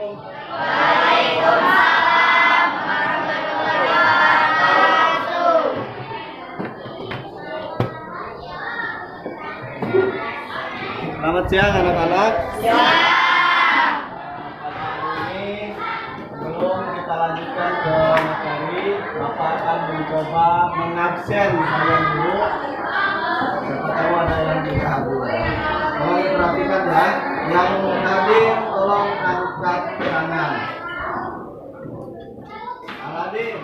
Selamat siang anak-anak. Siang. Ini sebelum kita lanjutkan ke materi, Bapak akan mencoba mengabsen kalian dulu. Siapa tahu ada yang bisa hadir. Tolong perhatikan ya. Yang hadir tolong angkat tangan. Aladin.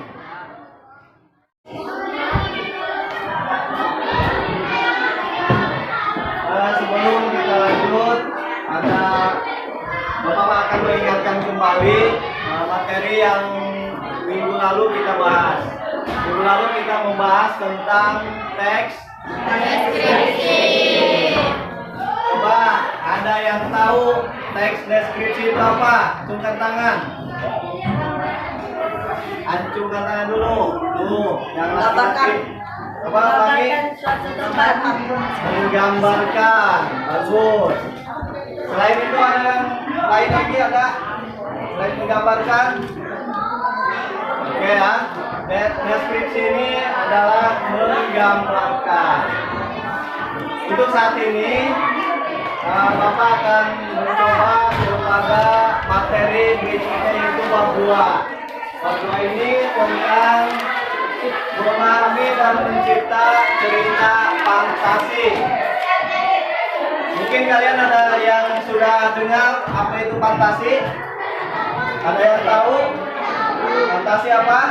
Sebelum kita lanjut, Bapak akan mengingatkan kembali materi yang minggu lalu kita bahas. Minggu lalu kita membahas tentang teks deskripsi. Coba ada yang tahu teks deskripsi itu apa? Acungkan tangan. Acungkan tangan dulu. Tuh, yang laki-laki. Coba lagi. Menggambarkan. Bagus. Selain itu ada yang lain lagi ada? Selain menggambarkan? Oke ya. Deskripsi ini adalah menggambarkan. Untuk saat ini Bapak akan mencoba kepada materi berikutnya yaitu bab 2. Bab 2 ini tentang memahami dan mencipta cerita fantasi. Mungkin kalian ada yang sudah dengar apa itu fantasi? Ada yang tahu? Fantasi apa?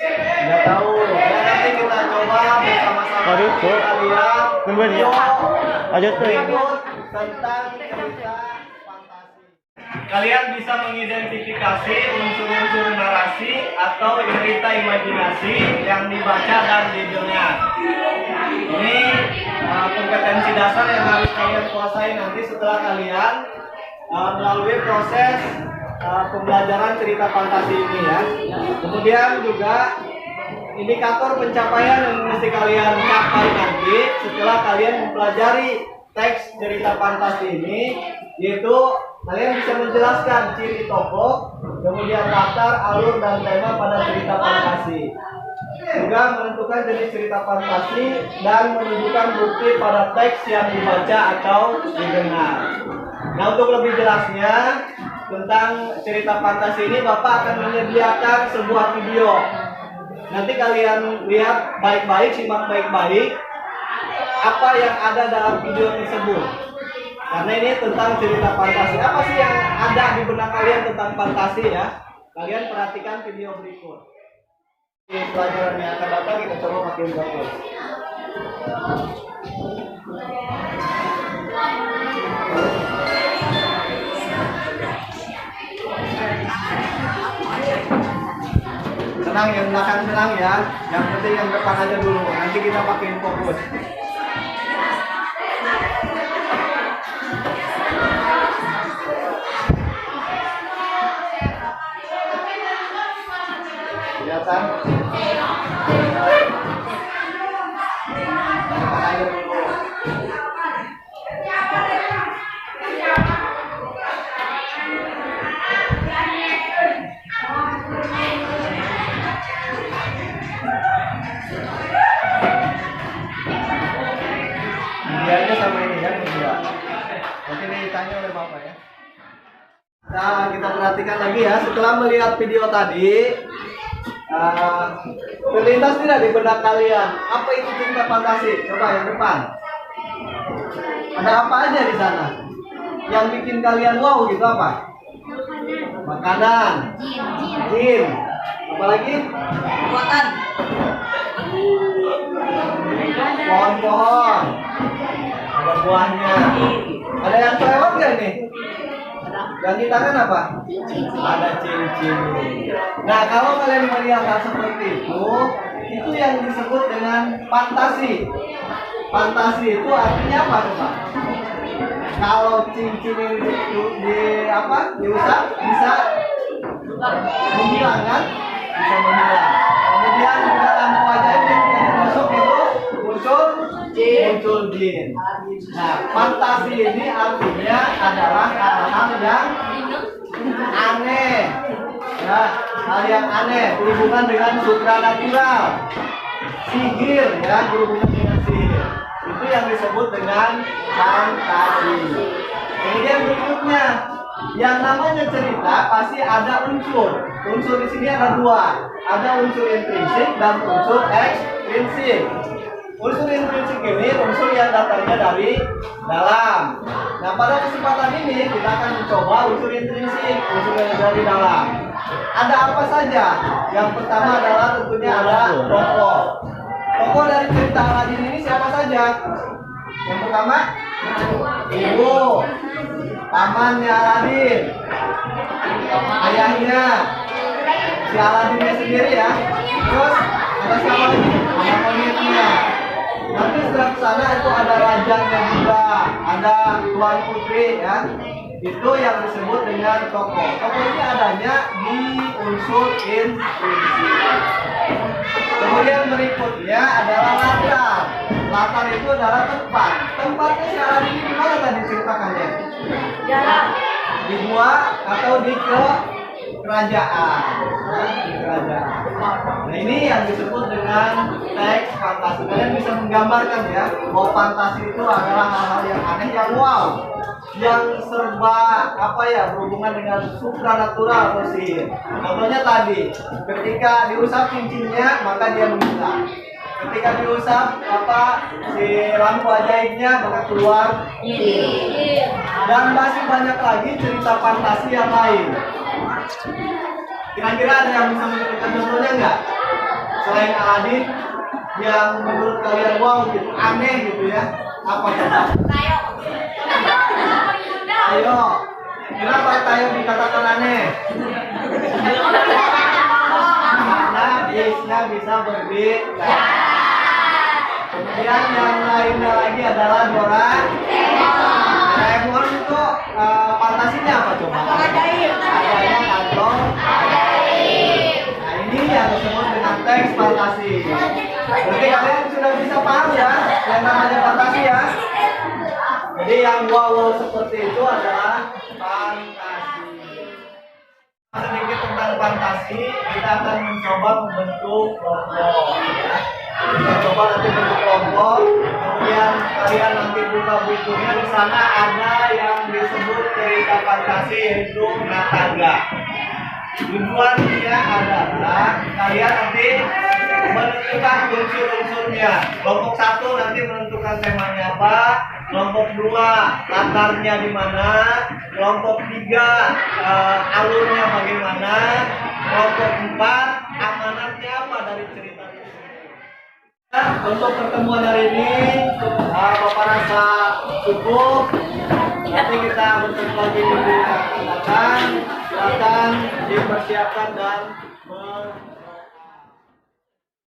Tidak tahu. Ya, nanti kita coba bersama-sama kalian berikut tentang cerita fantasi. Kalian bisa mengidentifikasi unsur-unsur narasi atau cerita imajinasi yang dibaca dan didengar. Ini kompetensi dasar yang harus kalian kuasai nanti setelah kalian melalui proses pembelajaran cerita fantasi ini ya. Kemudian juga indikator pencapaian yang mesti kalian capai nanti setelah kalian mempelajari teks cerita fantasi ini, yaitu kalian bisa menjelaskan ciri tokoh, kemudian latar, alur, dan tema pada cerita fantasi. Juga menentukan jenis cerita fantasi dan menunjukkan bukti pada teks yang dibaca atau didengar. Nah, untuk lebih jelasnya tentang cerita fantasi ini, Bapak akan menyediakan sebuah video. Nanti kalian lihat baik-baik, simak baik-baik apa yang ada dalam video tersebut. Karena ini tentang cerita fantasi. Apa sih yang ada di benak kalian tentang fantasi ya? Kalian perhatikan video berikut. Di pelajaran yang akan datang kita coba makin bagus. Tenang, yang belakang tenang ya. Yang penting yang depan aja dulu. Nanti kita makin fokus. Kelihatan? Depan aja dulu. Medianya sama ini ya, media. Nanti ditanya oleh Bapak ya. Nah, kita perhatikan lagi ya. Setelah melihat video tadi, terlintas tidak di benak kalian apa itu cerita fantasi? Coba yang depan. Ada apa aja di sana? Yang bikin kalian wow gitu apa? Makanan. Jin. Apalagi? Kekuatan. Pohon-pohon. Ada buahnya. Ada yang kelewat nggak ini? Yang di tangan apa? Ada cincin. Nah, kalau kalian melihat hal seperti itu yang disebut dengan fantasi. Fantasi itu artinya apa, Pak? Kalau cincin ini diusap bisa menghilang kan? Bisa menghilang. Kemudian juga lampu ajaib yang digosok itu muncul jin. Nah, fantasi ini artinya adalah hal-hal yang Ya, hal yang aneh berhubungan dengan supranatural, sihir, ya, berhubungan dengan sihir. Itu yang disebut dengan fantasi. Kemudian berikutnya, yang namanya cerita pasti ada unsur. Unsur di sini ada dua, ada unsur intrinsik dan unsur ekstrinsik. Unsur intrinsik ini unsur yang datangnya dari dalam. Nah, pada kesempatan ini kita akan mencoba unsur intrinsik, unsur yang dari dalam. Ada apa saja? Yang pertama adalah tentunya ada tokoh. Tokoh dari cerita Aladin ini siapa saja? Yang pertama, ibu, pamannya Aladin, ayahnya, si Aladinnya sendiri ya. Terus ada siapa lagi? Ada monyetnya. Nanti setelah kesana itu ada rajanya juga, ada tuan putri ya. Itu yang disebut dengan tokoh. Tokoh ini adanya di unsur intrinsik. Kemudian berikutnya adalah latar. Latar itu adalah tempat. Tempatnya si Aladin ini di mana tadi ceritakannya? Di gua atau di kerajaan. Di kerajaan. Nah, ini yang disebut dengan teks fantasi. Kalian bisa menggambarkan ya bahwa fantasi itu adalah hal-hal yang aneh, yang wow, yang serba apa ya, berhubungan dengan supranatural atau sihir. Contohnya tadi, ketika diusap cincinnya maka dia menghilang. Ketika diusap si lampu ajaibnya maka keluar jin. Dan masih banyak lagi cerita fantasi yang lain. Kira-kira ada yang bisa menyebutkan contohnya nggak? Selain Aladin yang menurut kalian wow gitu, aneh gitu ya. Apa coba? Tayo. Kenapa Tayo dikatakan aneh? Karena bisnya bisa berbeda. Kemudian yang lainnya lagi adalah Doraemon itu fantasinya apa coba? Adanya kantong. Nah, ini yang disebut dengan teks fantasi. Berarti kalian sudah bisa paham ya yang namanya fantasi ya. Jadi yang wow seperti itu adalah fantasi. Sedikit tentang fantasi, kita akan mencoba membentuk kelompok. Ya. Kita coba nanti bentuk kelompok, kemudian kalian nanti buka bukunya, di sana ada yang disebut cerita fantasi yaitu Nataga. Tujuannya adalah kalian nanti menentukan unsur-unsurnya. Kelompok 1 nanti menentukan temanya apa, kelompok 2 latarnya di mana, kelompok 3 alurnya bagaimana, kelompok 4 amanatnya apa dari cerita itu. Untuk pertemuan hari ini Bapak rasa cukup. Nanti kita bertemu lagi di video yang akan datang. Silakan dipersiapkan dan